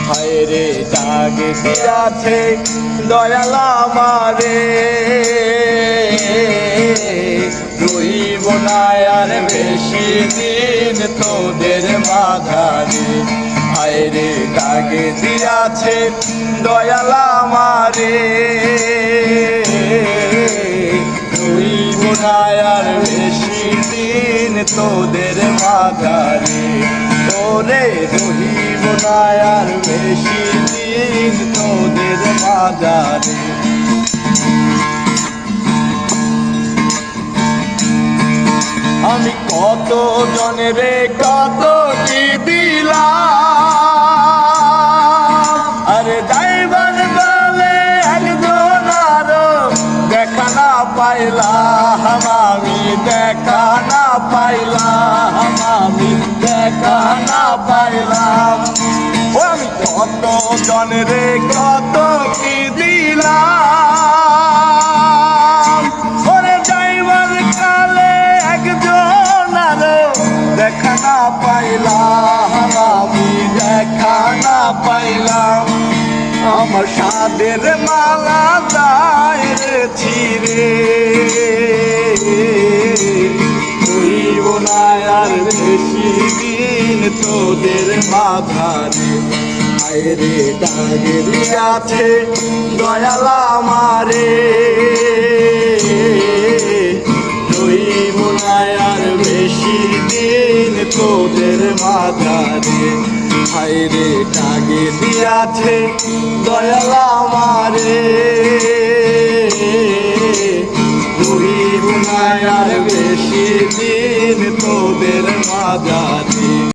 হায় রে জাগে দিয়াছে দয়াল আমারে, রইব না আর বেশি দিন তোদের মাঝারে। হায় রে জাগে দিয়াছে দয়াল আমারে, রইব না আর বেশি দিন তোদের মাঝারে। ওরে রহিব না আর বেশি দিন তোদের মাঝারে। আমি কত জনেরে কত কি দিলাম, আরে যাইবার বলে একজন আরো দেখা না পাইলাম, আমি দেখা না পাইলাম, আমি দেখা না পাইলাম। ও আমি কত জনেরে কত কি দিলাম, ওরে যাইবার কালে একজন আরো দেখা না পাইলাম, আমি দেখা না পাইলাম। আমার সাদের মালা যাইছি রে, রইব না আর বেশি দিন তোদের মাঝারে। হায় রে জাগে দিয়াছে দয়াল আমারে, রইব না আর বেশি দিন তোদের মাঝারে। হায় রে জাগে দিয়াছে দয়াল আমারে, রইব না আর বেশি দিন তোদের মাঝারে।